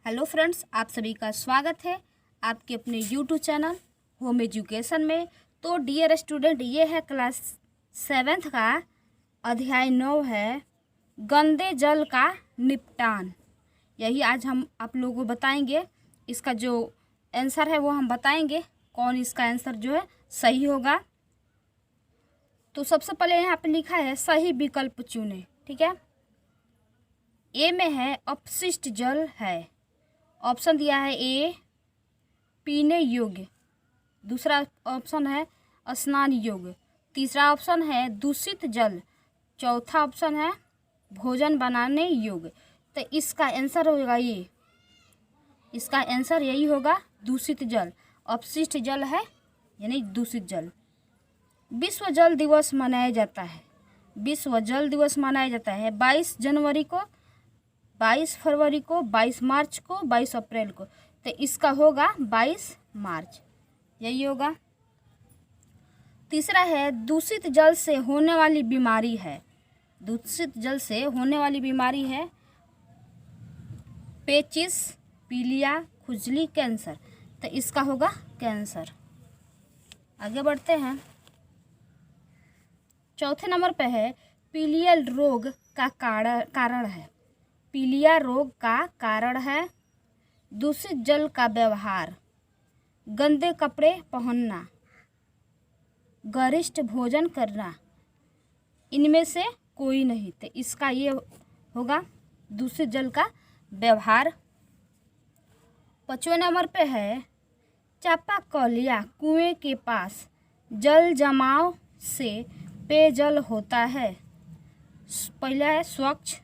Hello friends, आप सभी का स्वागत है आपके अपने यूट्यूब चैनल होम एजुकेशन में। तो डियर स्टूडेंट, ये है क्लास 7th का अध्याय 9 है गंदे जल का निपटान। यही आज हम आप लोगों को बताएंगे। इसका जो आंसर है वो हम बताएंगे, कौन इसका आंसर जो है सही होगा। तो सबसे पहले यहाँ पे लिखा है सही विकल्प चुने। ठीक है, ए में है अपशिष्ट जल है। ऑप्शन दिया है ए पीने योग्य, दूसरा ऑप्शन है स्नान योग्य, तीसरा ऑप्शन है दूषित जल, चौथा ऑप्शन है भोजन बनाने योग्य। तो इसका आंसर होगा ये, इसका आंसर यही होगा दूषित जल। अपशिष्ट जल है यानी दूषित जल। विश्व जल दिवस मनाया जाता है, विश्व जल दिवस मनाया जाता है 22 जनवरी को, 22 फरवरी को, 22 मार्च को, 22 अप्रैल को। तो इसका होगा 22 मार्च, यही होगा। तीसरा है दूषित जल से होने वाली बीमारी है, दूषित जल से होने वाली बीमारी है पेचिस, पीलिया, खुजली, कैंसर। तो इसका होगा कैंसर। आगे बढ़ते हैं। चौथे नंबर पे है पीलिया रोग का कारण है, पीलिया रोग का कारण है दूषित जल का व्यवहार, गंदे कपड़े पहनना, गरिष्ठ भोजन करना, इनमें से कोई नहीं। तो इसका ये होगा दूषित जल का व्यवहार। 5वें नंबर पे है चापाकल या कुएं के पास जल जमाव से पेयजल होता है। पहला है स्वच्छ,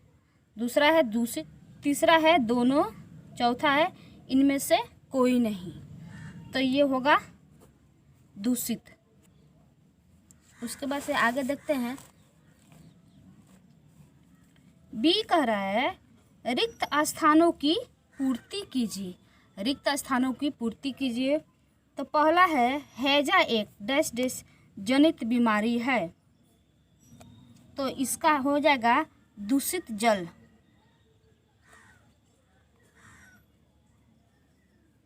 दूसरा है दूषित, तीसरा है दोनों, चौथा है इनमें से कोई नहीं। तो ये होगा दूषित। उसके बाद से आगे देखते हैं। बी कह रहा है रिक्त स्थानों की पूर्ति कीजिए, रिक्त स्थानों की पूर्ति कीजिए। तो पहला है हैजा एक डैश डैश जनित बीमारी है। तो इसका हो जाएगा दूषित जल,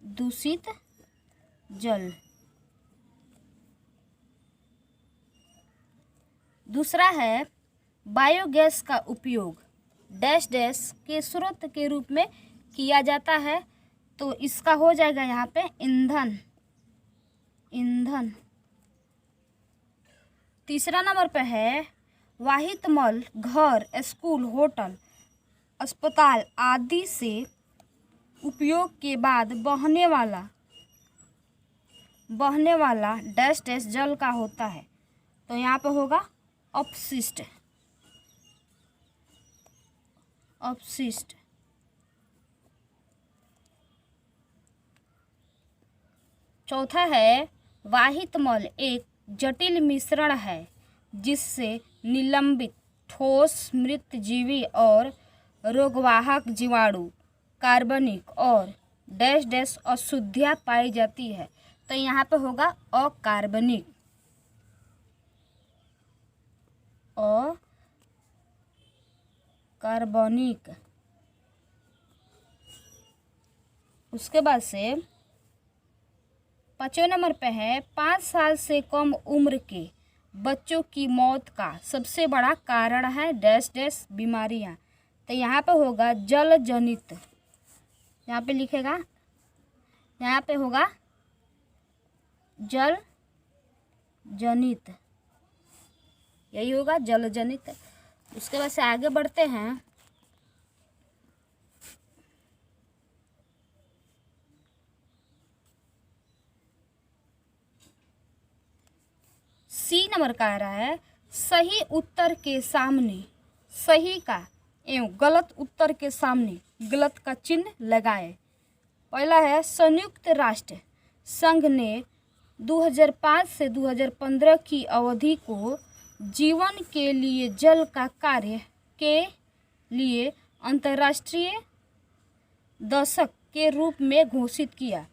दूषित जल। दूसरा है बायोगैस का उपयोग डैश डैश के स्रोत के रूप में किया जाता है। तो इसका हो जाएगा यहाँ पे ईंधन, ईंधन। तीसरा नंबर पे है वाहित मल घर, स्कूल, होटल, अस्पताल आदि से उपयोग के बाद बहने वाला डैश डैश जल का होता है। तो यहाँ पे होगा अपशिष्ट, अपशिष्ट। चौथा है वाहित मल एक जटिल मिश्रण है जिससे निलंबित ठोस, मृत जीवी और रोगवाहक जीवाणु, कार्बनिक और डैश डैश अशुद्धियाँ पाई जाती है। तो यहाँ पे होगा अकार्बनिक, अकार्बनिक। उसके बाद से 5वें नंबर पे है 5 साल से कम उम्र के बच्चों की मौत का सबसे बड़ा कारण है डैश डैश बीमारियाँ। तो यहाँ पे होगा जल जनित, यहाँ पे लिखेगा, यहाँ पे होगा जल जनित, यही होगा जल जनित। उसके बाद से आगे बढ़ते हैं। सी नंबर का आ रहा है सही उत्तर के सामने, सही का एवं गलत उत्तर के सामने गलत का चिन्ह लगाए। पहला है संयुक्त राष्ट्र संघ ने 2005 से 2015 की अवधि को जीवन के लिए जल का कार्य के लिए अंतर्राष्ट्रीय दशक के रूप में घोषित किया।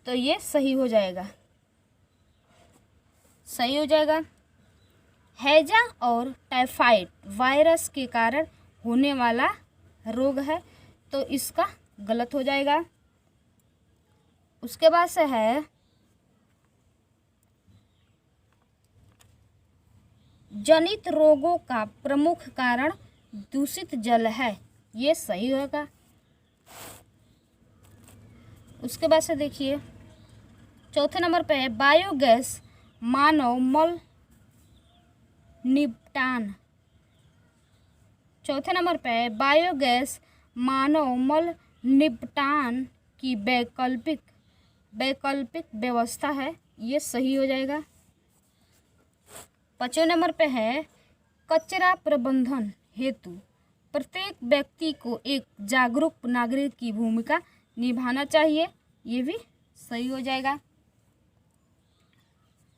तो ये सही हो जाएगा, सही हो जाएगा। हैजा और टाइफाइड वायरस के कारण होने वाला रोग है। तो इसका गलत हो जाएगा। उसके बाद से है जनित रोगों का प्रमुख कारण दूषित जल है, ये सही होगा। उसके बाद से देखिए चौथे नंबर पे है बायोगैस मानव मल निपटान। चौथे नंबर पे है बायोगैस मानव मल निपटान की वैकल्पिक व्यवस्था है, ये सही हो जाएगा। पांचवें नंबर पे है कचरा प्रबंधन हेतु प्रत्येक व्यक्ति को एक जागरूक नागरिक की भूमिका निभाना चाहिए, ये भी सही हो जाएगा।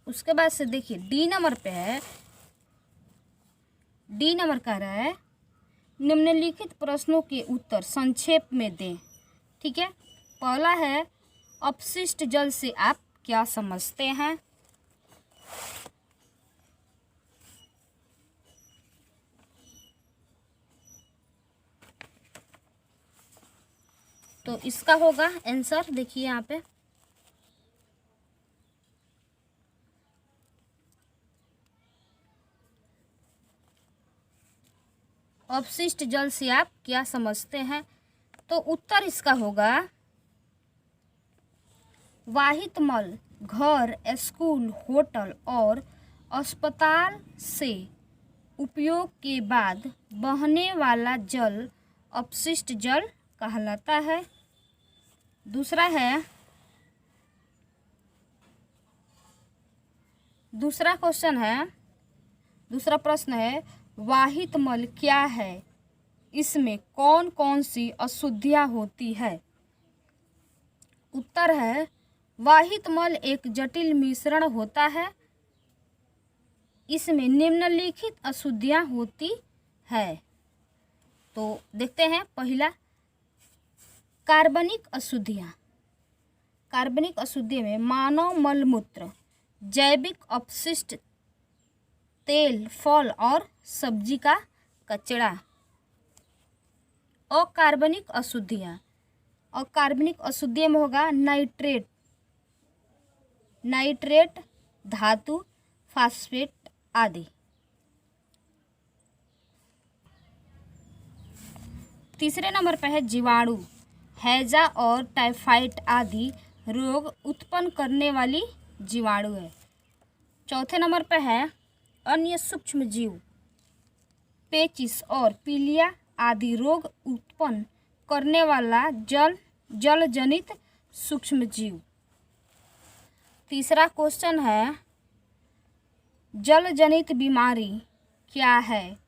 उसके बाद से देखिए डी नंबर पे है, डी नंबर कह रहा है निम्नलिखित प्रश्नों के उत्तर संक्षेप में दें। ठीक है, पहला है अपशिष्ट जल से आप क्या समझते हैं? तो इसका होगा आंसर, देखिए यहाँ पे अपशिष्ट जल से आप क्या समझते हैं? तो उत्तर इसका होगा वाहित मल घर, स्कूल, होटल और अस्पताल से उपयोग के बाद बहने वाला जल अपशिष्ट जल कहलाता है। दूसरा है, दूसरा क्वेश्चन है, दूसरा प्रश्न है वाहित मल क्या है, इसमें कौन कौन सी अशुद्धियां होती है? उत्तर है वाहित मल एक जटिल मिश्रण होता है, इसमें निम्नलिखित अशुद्धियां होती है। तो देखते हैं पहला कार्बनिक अशुद्धियां। कार्बनिक अशुद्धि में मानव मलमूत्र, जैविक अपशिष्ट, तेल, फल और सब्जी का कचरा। अकार्बनिक अशुद्धियां, अकार्बनिक अशुद्धि में होगा नाइट्रेट, धातु, फास्फेट आदि। तीसरे नंबर पर है जीवाणु, हैजा और टाइफाइड आदि रोग उत्पन्न करने वाली जीवाणु है। चौथे नंबर पर है अन्य सूक्ष्म जीव, पेचिस और पीलिया आदि रोग उत्पन्न करने वाला जल जनित सूक्ष्म जीव। तीसरा क्वेश्चन है जल जनित बीमारी क्या है?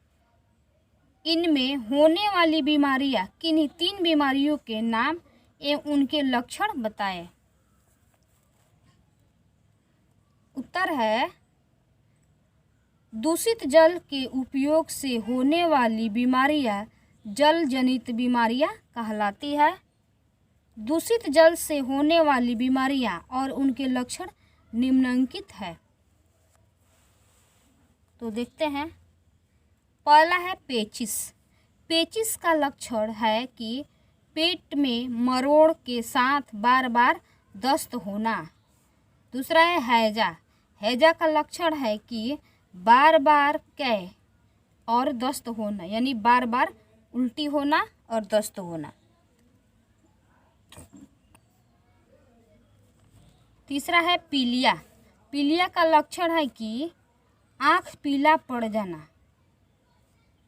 इनमें होने वाली बीमारियां किन्हीं 3 बीमारियों के नाम एवं उनके लक्षण बताएं। उत्तर है दूषित जल के उपयोग से होने वाली बीमारियां जल जनित बीमारियां कहलाती है। दूषित जल से होने वाली बीमारियां और उनके लक्षण निम्नलिखित है। तो देखते हैं, पहला है पेचिस। पेचिस का लक्षण है कि पेट में मरोड़ के साथ बार बार दस्त होना। दूसरा है हैजा। हैजा का लक्षण है कि बार बार कै और दस्त होना, यानी बार बार उल्टी होना और दस्त होना। तीसरा है पीलिया। पीलिया का लक्षण है कि आँख पीला पड़ जाना,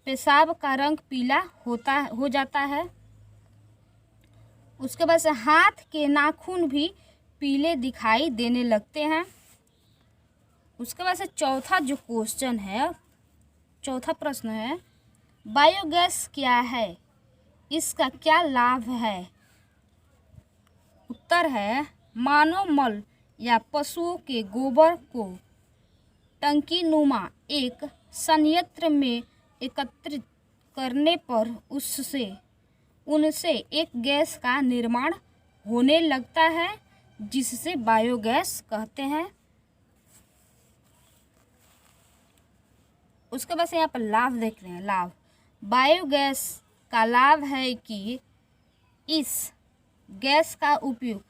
पेशाब का रंग पीला हो जाता है। उसके बाद से हाथ के नाखून भी पीले दिखाई देने लगते हैं। उसके बाद से चौथा जो क्वेश्चन है, चौथा प्रश्न है बायोगैस क्या है, इसका क्या लाभ है? उत्तर है मानव मल या पशुओं के गोबर को टंकी नुमा एक संयंत्र में एकत्रित करने पर उनसे एक गैस का निर्माण होने लगता है, जिससे बायोगैस कहते हैं। उसके बाद से यहाँ पर लाभ देख रहे हैं। लाभ, बायोगैस का लाभ है कि इस गैस का उपयोग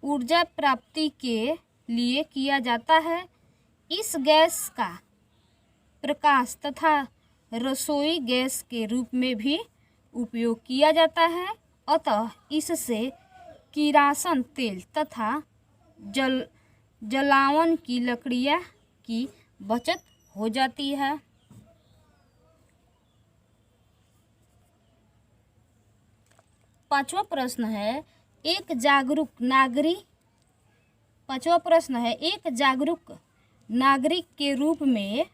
ऊर्जा प्राप्ति के लिए किया जाता है। इस गैस का प्रकाश तथा रसोई गैस के रूप में भी उपयोग किया जाता है। अतः इससे किरासन तेल तथा जलावन की लकड़ियाँ की बचत हो जाती है। पांचवा प्रश्न है एक जागरूक नागरिक के रूप में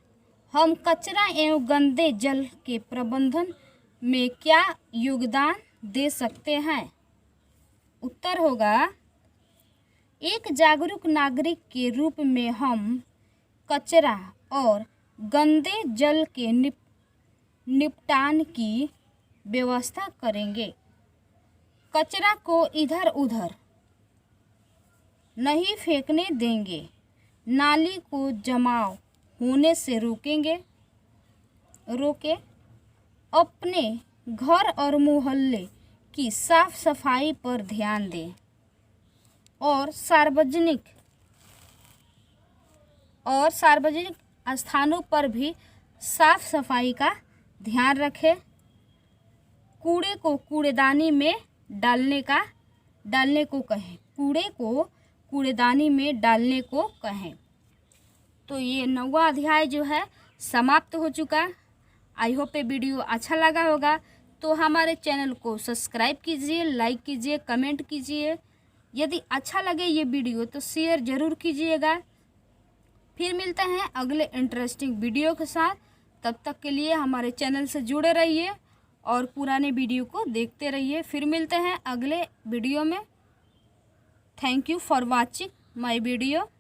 हम कचरा एवं गंदे जल के प्रबंधन में क्या योगदान दे सकते हैं। उत्तर होगा एक जागरूक नागरिक के रूप में हम कचरा और गंदे जल के निपटान की व्यवस्था करेंगे। कचरा को इधर उधर नहीं फेंकने देंगे। नाली को जमाव होने से रोके। अपने घर और मोहल्ले की साफ सफाई पर ध्यान दें और सार्वजनिक स्थानों पर भी साफ सफाई का ध्यान रखें। कूड़े को कूड़ेदानी में डालने को कहें। कूड़े को कूड़ेदानी में डालने को कहें। तो ये 9वां अध्याय जो है समाप्त हो चुका। आई होप ये वीडियो अच्छा लगा होगा। तो हमारे चैनल को सब्सक्राइब कीजिए, लाइक कीजिए, कमेंट कीजिए। यदि अच्छा लगे ये वीडियो तो शेयर ज़रूर कीजिएगा। फिर मिलते हैं अगले इंटरेस्टिंग वीडियो के साथ। तब तक के लिए हमारे चैनल से जुड़े रहिए और पुराने वीडियो को देखते रहिए। फिर मिलते हैं अगले वीडियो में। Thank you for watching my video.